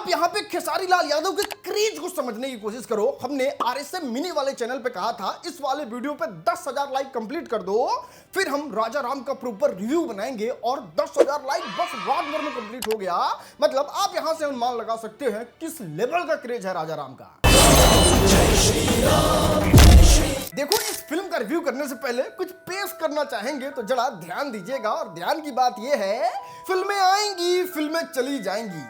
यहाँ पे खेसारी लाल यादव के क्रेज को समझने की कोशिश करो। हमने आरएसएम मिनी वाले चैनल पे कहा था इस वाले वीडियो पे 10,000 लाइक कंप्लीट कर दो, फिर हम राजा राम का प्रॉपर रिव्यू बनाएंगे और 10,000 लाइक बस रात भर में कंप्लीट हो गया। मतलब आप यहां से अनुमान लगा सकते हैं किस लेवल का क्रेज है राजा राम का। देखो, इस फिल्म का रिव्यू करने से पहले कुछ पेश करना चाहेंगे तो जरा ध्यान दीजिएगा। और ध्यान की बात यह है, फिल्में आएंगी, फिल्में चली जाएंगी।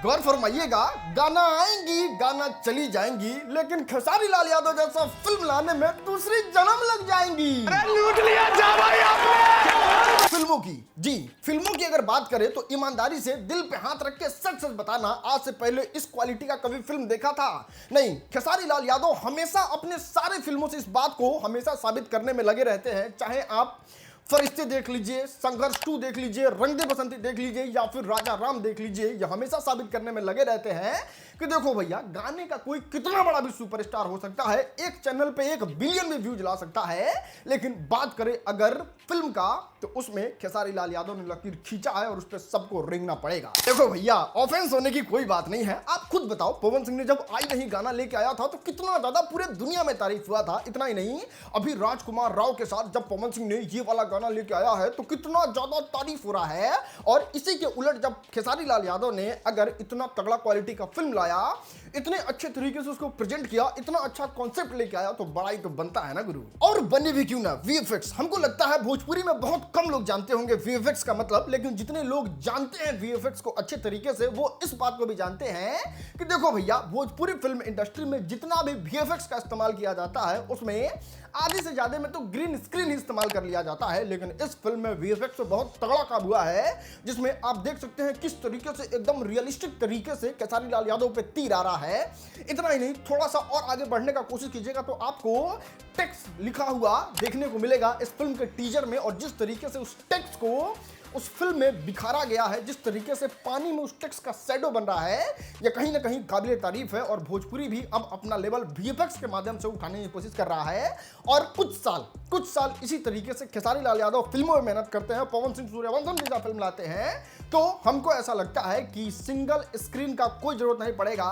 गौर फरमाइएगा, गाना आएंगी, गाना चली जाएंगी, लेकिन खेसारी लाल यादव जैसा फिल्म लाने में दूसरी जन्म लग जाएंगी। लूट लिया जा भाई आपने। फिल्मों की अगर बात करें तो ईमानदारी से दिल पे हाथ रख के सच सच बताना, आज से पहले इस क्वालिटी का कभी फिल्म देखा था? नहीं। खेसारी लाल यादव हमेशा अपने सारे फिल्मों से इस बात को हमेशा साबित करने में लगे रहते हैं। चाहे आप फरिश्ते देख लीजिए, संघर्ष 2 देख लीजिए, रंग दे बसंती देख लीजिए या फिर राजा राम देख लीजिए, ये हमेशा साबित करने में लगे रहते हैं कि देखो भैया, गाने का कोई कितना बड़ा भी सुपरस्टार हो सकता है, एक चैनल पे 1 बिलियन भी व्यूज ला सकता है, लेकिन बात करें अगर फिल्म का तो उसमें खेसारी लाल यादव ने लकीर खींचा है और उस पर सबको रेंगना पड़ेगा। देखो भैया, ऑफेंस होने की कोई बात नहीं है। आप खुद बताओ, पवन सिंह ने जब आई नहीं गाना लेके आया था तो कितना ज्यादा पूरे दुनिया में तारीफ हुआ था। इतना ही नहीं, अभी राजकुमार राव के साथ जब पवन सिंह ने ये वाला गाना लेके आया है तो कितना ज्यादा तारीफ हो रहा है। और इसी के उलट जब खेसारी लाल यादव ने अगर इतना तगड़ा क्वालिटी का फिल्म लाया, इतने अच्छे तरीके से उसको प्रेजेंट किया, इतना अच्छा कॉन्सेप्ट लेके आया, तो बड़ाई तो बनता है ना गुरु। और बने भी क्यों ना वीएफएक्स। हमको लगता है भोजपुरी में बहुत कम लोग जानते होंगे वीएफएक्स का मतलब, लेकिन जितने लोग जानते हैं वीएफएक्स को अच्छे तरीके से, वो इस बात को भी जानते हैं कि देखो भैया, भोजपुरी फिल्म इंडस्ट्री में जितना भी वीएफएक्स का इस्तेमाल किया जाता है उसमें आधे से ज्यादा में तो ग्रीन स्क्रीन ही इस्तेमाल कर लिया जाता है। लेकिन इस फिल्म में वीएफएक्स बहुत तगड़ा काम हुआ है, जिसमें आप देख सकते हैं किस तरीके से एकदम रियलिस्टिक तरीके से खेसारी लाल यादव पे तीर आ रहा है। इतना ही नहीं, थोड़ा सा और आगे बढ़ने का कोशिश कीजिएगा तो आपको टेक्स्ट लिखा हुआ देखने को मिलेगा इस फिल्म के टीजर में। और जिस तरीके से उस टेक्स्ट को उस फिल्म में बिखारा गया है, जिस तरीके से पानी में उस टेक्स्ट का शैडो बन रहा है, यह कहीं ना कहीं काबिल तारीफ है। और भोजपुरी भी अब अपना लेवल वीएफएक्स के माध्यम से उठाने की कोशिश कर रहा है। और कुछ साल इसी तरीके से खेसारी लाल यादव फिल्मों में मेहनत करते हैं, पवन सिंह सूर्यवंशम जैसा फिल्म लाते हैं, तो हमको ऐसा लगता है कि सिंगल स्क्रीन का कोई जरूरत नहीं पड़ेगा।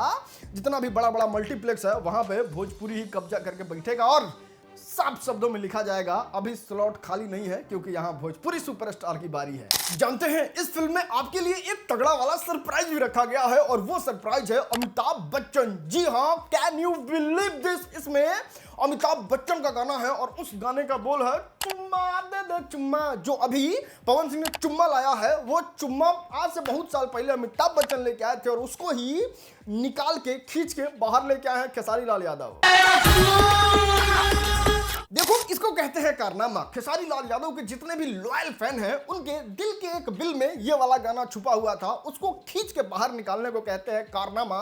जितना भी बड़ा बड़ा मल्टीप्लेक्स है वहां पे भोजपुरी ही कब्जा करके बैठेगा और साफ शब्दों में लिखा जाएगा, अभी स्लॉट खाली नहीं है क्योंकि यहाँ भोजपुरी सुपरस्टार की बारी है। जानते हैं, इस फिल्म में आपके लिए एक तगड़ा वाला सरप्राइज भी रखा गया है और वो सरप्राइज है अमिताभ बच्चन। जी हाँ, कैन यू बिलीव दिस, इसमें अमिताभ बच्चन का गाना है और उस गाने का बोल है चुम्मा दे दे चुम्मा। जो अभी पवन सिंह ने चुम्मा लाया है, वो चुम्मा आज से बहुत साल पहले अमिताभ बच्चन लेके आए थे और उसको ही निकाल के खींच के बाहर लेके आए हैं खेसारी लाल यादव। देखो, इसको कहते हैं कारनामा। खेसारी लाल यादव के जितने भी लॉयल फैन हैं, उनके दिल के एक बिल में ये वाला गाना छुपा हुआ था, उसको खींच के बाहर निकालने को कहते हैं कारनामा।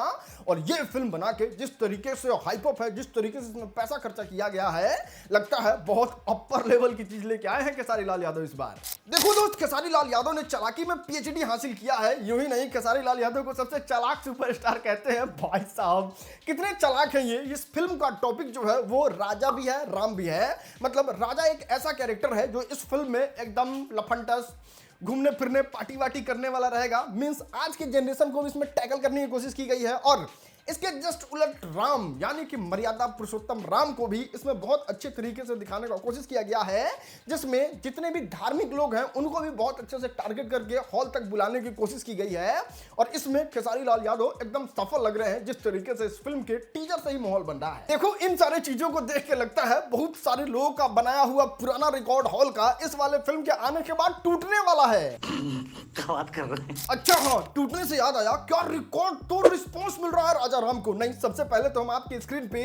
और ये फिल्म बना के जिस तरीके से हाइप अप है, जिस तरीके से इसमें पैसा खर्चा किया गया है, लगता है बहुत अपर लेवल की चीज लेके आए हैं खेसारी लाल यादव इस बार। देखो दोस्त, खेसारी लाल यादव ने चालाकी में पीएचडी हासिल किया है। यूं ही नहीं, खेसारी लाल यादव को सबसे चालाक सुपरस्टार कहते हैं। भाई साहब, कितने चालाक हैं ये। इस फिल्म का टॉपिक जो है वो राजा भी है, राम भी है। मतलब राजा एक ऐसा कैरेक्टर है जो इस फिल्म में एकदम लफंटस, घूमने फिरने, पार्टी वार्टी करने वाला रहेगा। मींस आज की जनरेशन को भी इसमें टैकल करने की कोशिश की गई है। और इसके जस्ट उलट राम, यानी कि मर्यादा पुरुषोत्तम राम को भी इसमें बहुत अच्छे तरीके से दिखाने का कोशिश किया गया है, जिसमें जितने भी धार्मिक लोग हैं उनको भी बहुत अच्छे से टारगेट करके हॉल तक बुलाने की कोशिश की गई है। और इसमें खेसारी लाल यादव एकदम सफल लग रहे हैं, जिस तरीके से इस फिल्म के टीजर से ही माहौल बन रहा है। देखो, इन सारे चीजों को देख के लगता है बहुत सारे लोगों का बनाया हुआ पुराना रिकॉर्ड हॉल का इस वाले फिल्म के आने के बाद टूटने वाला है। क्या बात कर रहे हैं? अच्छा हाँ, टूटने से याद आया, क्या रिकॉर्ड तोड़ रिस्पॉन्स मिल रहा है राजा राम को। नहीं, सबसे पहले तो हम आपकी स्क्रीन पे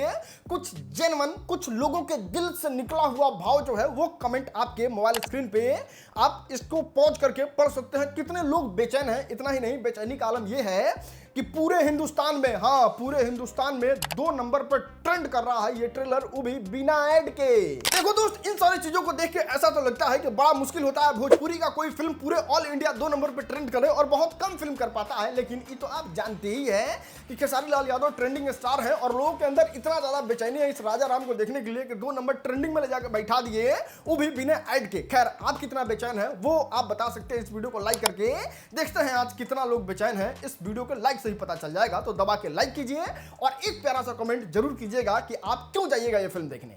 कुछ जेन्युइन, कुछ लोगों के दिल से निकला हुआ भाव जो है वो कमेंट आपके मोबाइल स्क्रीन पे आप इसको पॉज करके पढ़ सकते हैं। कितने लोग बेचैन हैं। इतना ही नहीं, बेचैनी का आलम यह है कि पूरे हिंदुस्तान में, हाँ पूरे हिंदुस्तान में 2 नंबर पर ट्रेंड कर रहा है ये ट्रेलर, वो भी बिना ऐड के। देखो दोस्त, इन सारी चीजों को देख के ऐसा तो लगता है कि बड़ा मुश्किल होता है भोजपुरी का कोई फिल्म पूरे ऑल इंडिया 2 नंबर पर ट्रेंड करे, और बहुत कम फिल्म कर पाता है। लेकिन ये तो आप जानते ही हैं कि खेसारी लाल यादव ट्रेंडिंग स्टार है और लोगों के अंदर इतना ज्यादा बेचैनी है इस राजा राम को देखने के लिए कि 2 नंबर ट्रेंडिंग में ले जाकर बैठा दिए, वो भी बिना ऐड के। खैर, आप कितना बेचैन है वो आप बता सकते हैं इस वीडियो को लाइक करके। देखते हैं आज कितना लोग बेचैन है। इस वीडियो को लाइक से ही पता चल जाएगा। तो दबा के लाइक कीजिए और एक प्यारा सा कमेंट जरूर कीजिएगा कि आप क्यों जाइएगा ये फिल्म देखने।